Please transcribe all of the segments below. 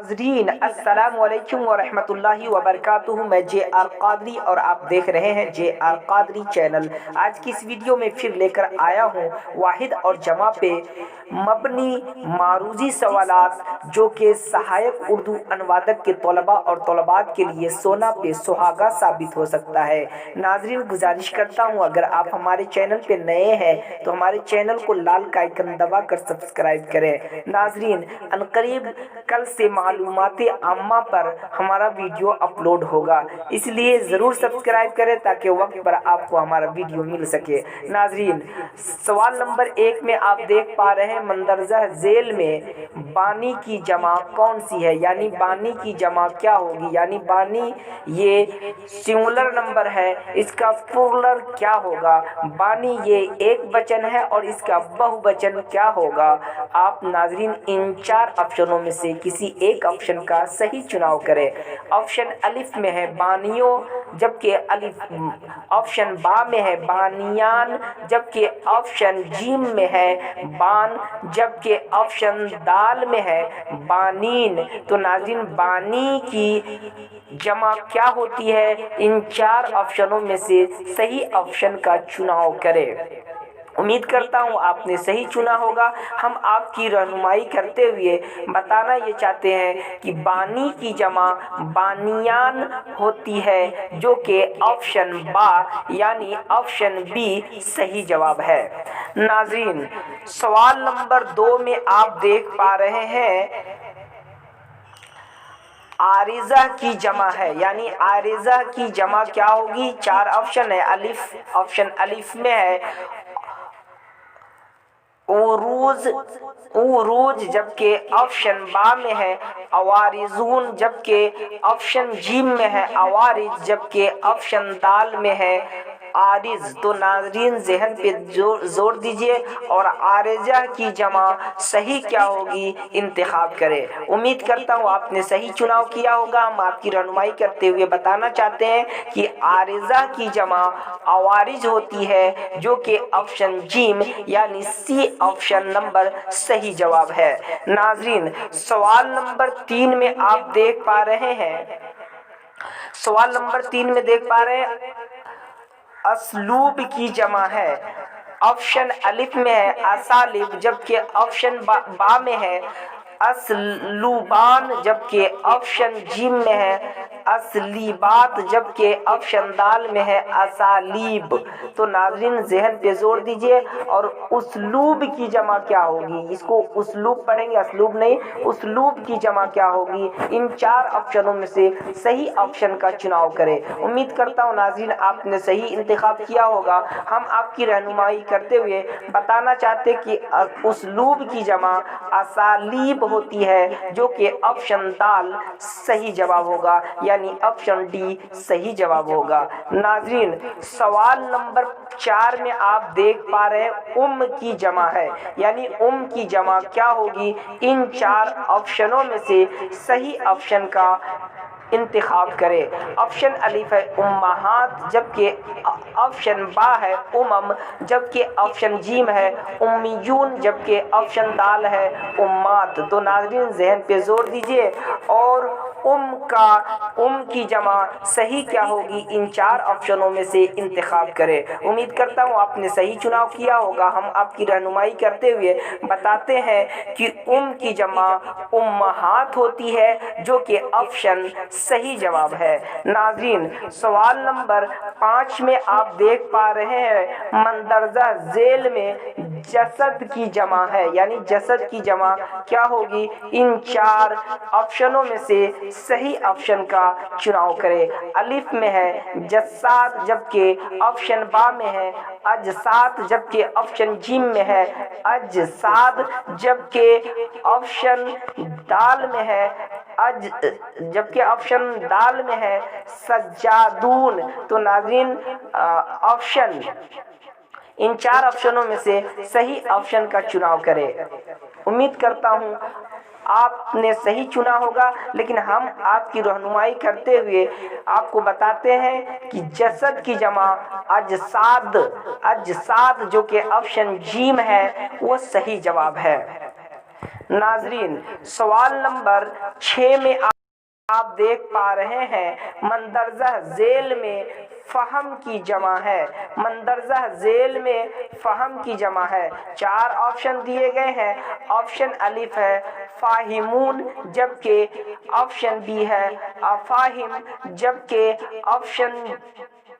नाज़रीन अस्सलाम वालेकुम व रहमतुल्लाहि व बरकातुहू। मैं जे आर कादरी और आप देख रहे हैं जे आर कादरी चैनल। आज की इस वीडियो में फिर लेकर आया हूँ वाहिद और जमा पे मबनी मारूजी सवालात जो कि सहायक उर्दू अनुवादक के तलबा और तलबात के लिए सोना पे सुहागा साबित हो सकता है। नाज़रीन गुजारिश करता हूँ अगर आप हमारे चैनल पे नए हैं तो हमारे चैनल को लाल का आइकन दबा कर सब्सक्राइब करें। नाज़रीन अनकरीब कल से मालूमाती आम्मा पर हमारा वीडियो अपलोड होगा, इसलिए ज़रूर सब्सक्राइब करें ताकि वक्त पर आपको हमारा वीडियो मिल सके। नाज़रीन सवाल नंबर 1 में आप देख पा रहे हैं मंदरजा झेल में बानी की जमा कौन सी है, यानी बानी की जमा क्या होगी। यानी बानी ये सिंगुलर नंबर है, इसका प्लूरल क्या होगा। बानी ये एक वचन है और इसका बहुवचन क्या होगा। आप नाज़रीन इन 4 ऑप्शनों में से किसी एक ऑप्शन का सही चुनाव करें। ऑप्शन अलिफ में है बानियों, जबकि ऑप्शन बा में है बानियान, जबकि ऑप्शन जीम में है बान, जबकि ऑप्शन दाल में है बानीन। तो नाज़रीन बानी की जमा क्या होती है, इन 4 ऑप्शनों में से सही ऑप्शन का चुनाव करें। उम्मीद करता हूँ आपने सही चुना होगा। हम आपकी रहनुमाई करते हुए बताना ये चाहते हैं कि बानी की जमा बानियान होती है, जो कि ऑप्शन बा यानी ऑप्शन बी सही जवाब है। नाज़रीन सवाल नंबर 2 में आप देख पा रहे हैं आरिज़ा की जमा है, यानी आरिज़ा की जमा क्या होगी। 4 ऑप्शन है। अलिफ, ऑप्शन अलिफ में है उरूज, उरूज, जबकि ऑप्शन बा में है अवारिजून, जबकि ऑप्शन जीम में है अवारिज, जबकि ऑप्शन दाल में है आरिज। तो नाज़रीन ज़हन पे जोर दीजिए और आरिजा की जमा सही क्या होगी इंतखाब करें। उम्मीद करता हूँ आपने सही चुनाव किया होगा। हम आपकी रहनुमाई करते हुए बताना चाहते हैं कि आरिजा की जमा अवारिज होती है, जो कि ऑप्शन जीम यानी सी ऑप्शन नंबर सही जवाब है। नाज़रीन सवाल नंबर 3 में आप देख पा रहे हैं, सवाल नंबर 3 में देख पा रहे हैं असलूब की जमा है। ऑप्शन अलिफ में है असालिब, जबकि ऑप्शन बा में है असलूबान, जबकि ऑप्शन जीम में है असलीबात, जबकि ऑप्शन दाल में है असालीब। तो नाज़रीन ज़हन पे जोर दीजिए और उसलूब की जमा क्या होगी। इसको उसलूब पढ़ेंगे, असलूब नहीं। उसलूब की जमा क्या होगी। इन 4 ऑप्शनों में से सही ऑप्शन का चुनाव करें। उम्मीद करता हूँ नाज़रीन आपने सही इंतखाब किया होगा। हम आपकी रहनुमाई करते हुए बताना चाहते कि उसलूब की जमा असालीब होती है, जो कि ऑप्शन दाल सही जवाब होगा, यानी ऑप्शन डी सही जवाब होगा। नाज़रीन सवाल नंबर 4 में आप देख पा रहे हैं की जमा है, यानी की जमा क्या होगी। इन 4 ऑप्शनों में से सही ऑप्शन का इंतखाब करें। ऑप्शन अलिफ है उम्माहात, जबकि ऑप्शन बा है उमम, जबकि ऑप्शन जीम है उम्मीयून, जबकि ऑप्शन दाल है उम्मात। तो नाज़रीन ज़हन पे जोर दीजिए और की जमा सही क्या होगी इन 4 ऑप्शनों में से इंतखाब करें। उम्मीद करता हूँ आपने सही चुनाव किया होगा। हम आपकी रहनुमाई करते हुए बताते हैं कि की जमा उम्माहात होती है, जो कि ऑप्शन सही जवाब है। नाज़रीन सवाल नंबर 5 में आप देख पा रहे हैं मंदरजा झेल में जसद की जमा है, यानी जसद की जमा क्या होगी। इन 4 ऑप्शनों में से सही ऑप्शन का चुनाव करें। अलिफ में है जसाद, जबकि ऑप्शन बा में है अजसाद, जबकि ऑप्शन जीम में है अजसाद, जबकि ऑप्शन दाल में है जबकि ऑप्शन दाल में है सज्जादून। तो नाज़रीन ऑप्शन इन 4 ऑप्शनों में से सही ऑप्शन का चुनाव करें। उम्मीद करता हूँ आपने सही चुना होगा, लेकिन हम आपकी रहनुमाई करते हुए आपको बताते हैं कि जसद की जमा अजसाद, अजसाद जो कि ऑप्शन जीम है वो सही जवाब है। नाजरीन, सवाल नंबर 6 में आप देख पा रहे हैं मंदरजा झेल में फहम की जमा है। मंदरजा झेल में फहम की जमा है। 4 ऑप्शन दिए गए हैं। ऑप्शन अलिफ है फाहिमून, जबकि ऑप्शन बी है अफाहिम, जबकि ऑप्शन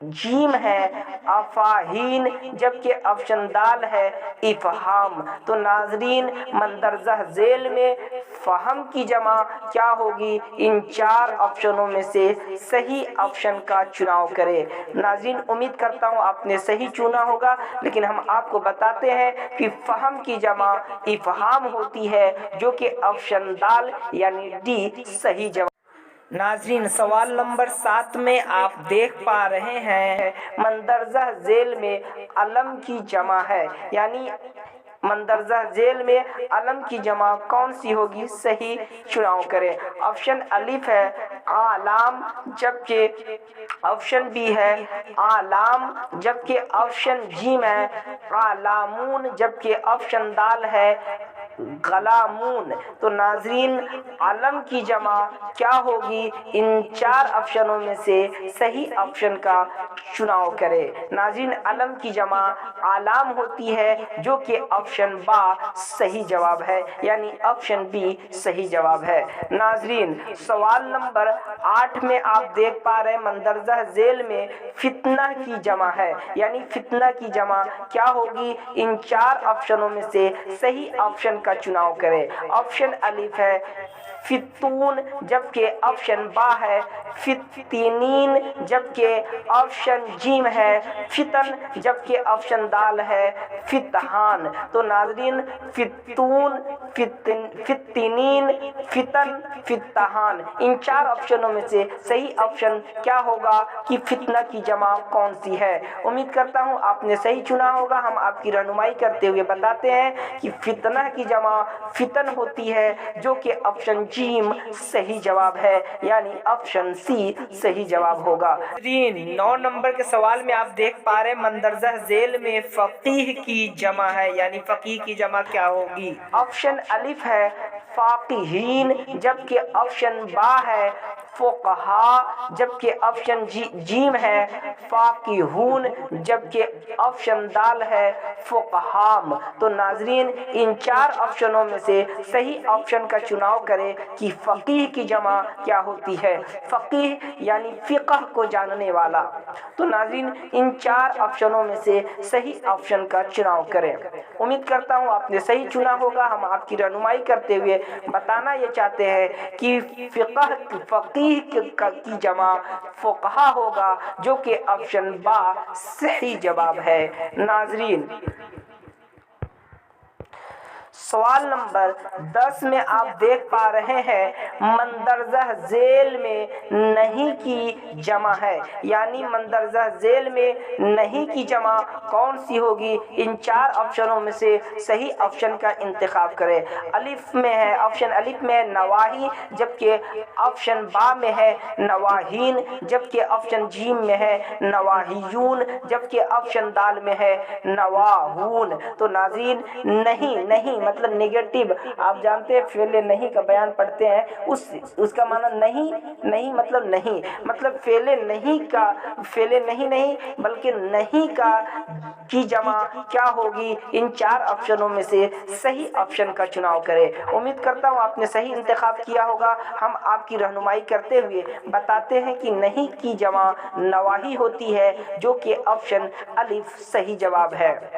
जीम है अफाहीन, जबकि ऑप्शन दाल है इफहाम। तो नाजरीन, मंदरजा झेल में फहम की जमा क्या होगी? इन 4 ऑप्शनों में से सही ऑप्शन का चुनाव करें। नाजरीन, उम्मीद करता हूँ आपने सही चुना होगा, लेकिन हम आपको बताते हैं कि फहम की जमा इफहाम होती है, जो कि ऑप्शन दाल यानी डी सही जवाब। नाजरीन, सवाल नंबर 7 में आप देख पा रहे हैं मंदरजा झेल में अलम की जमा है, यानी मंदरजा झेल में अलम की जमा कौन सी होगी? सही चुनाव करें। ऑप्शन अलिफ है आलाम, जबकि ऑप्शन बी है आलाम, जबकि ऑप्शन जीम है आलामून, जबकि ऑप्शन दाल है गलामून। तो नाजरीन, अलम की जमा क्या होगी? इन 4 ऑप्शनों में से सही ऑप्शन का चुनाव करें। नाजरीन, अलम की जमा आलाम होती है, जो कि ऑप्शन बा सही जवाब है, यानी ऑप्शन बी सही जवाब है। नाजरीन, सवाल नंबर 8 में आप देख पा रहे हैं मंदरजा झेल में फितना की जमा है, यानी फितना की जमा क्या होगी? इन 4 ऑप्शनों में से सही ऑप्शन का चुनाव करें। ऑप्शन अलिफ है फितून, जबकि ऑप्शन बा है फितीनीन, जबकि ऑप्शन जीम है फितन, जबकि ऑप्शन दाल है फितहान। तो नाजरीन, फितून, फितीनीन, फितन, फितहान, इन 4 ऑप्शनों में से सही ऑप्शन क्या होगा कि फितना की जमा कौन सी है? उम्मीद करता हूँ आपने सही चुना होगा। हम आपकी रहनुमाई करते हुए बताते हैं कि फितना की जमा फितन होती है, जो कि ऑप्शन जीम सही जवाब है, यानी ऑप्शन सी सही जवाब होगा। 9 नंबर के सवाल में आप देख पा रहे हैं मंदरजा झेल में फकीह की जमा है, यानी फकीह की जमा क्या होगी? ऑप्शन अलिफ है फाकिहीन, जबकि ऑप्शन बा है फुकहा, जबकि ऑप्शन जीम है फाकिहून, जबकि ऑप्शन दाल है फुकहाम। तो नाजरीन, इन 4 ऑप्शनों में से सही ऑप्शन का चुनाव करें कि फकीह की जमा क्या होती है। फकीह यानी फिक़ह को जानने वाला। तो नाजरीन, इन 4 ऑप्शनों में से सही ऑप्शन का चुनाव करें। उम्मीद करता हूँ आपने सही चुना होगा। हम आपकी रहनुमाई करते हुए बताना ये चाहते हैं कि फकीह की जमा फुकहा होगा, जो कि ऑप्शन बा सही जवाब है। नाजरीन, सवाल नंबर 10 में आप देख पा रहे हैं मंदरजा झेल में नहीं की जमा है, यानी मंदरजा झेल में नहीं की जमा कौन सी होगी? इन 4 ऑप्शनों में से सही ऑप्शन का इंतखाब करें। अलिफ में है, ऑप्शन अलिफ में है नवाही, जबकि ऑप्शन बा में है नवाहीन, जबकि ऑप्शन जीम में है नवाहियून, जबकि ऑप्शन दाल में है नवाहून। तो नाज़रीन, नहीं मतलब नेगेटिव, आप जानते हैं फेले नहीं का बयान पढ़ते हैं, उसका माना नहीं मतलब नहीं, मतलब फेले नहीं बल्कि नहीं का की जमा क्या होगी? इन 4 ऑप्शनों में से सही ऑप्शन का चुनाव करें। उम्मीद करता हूँ आपने सही इंतखाब किया होगा। हम आपकी रहनुमाई करते हुए बताते हैं कि नहीं की जमा नवाही होती है, जो कि ऑप्शन अलिफ सही जवाब है।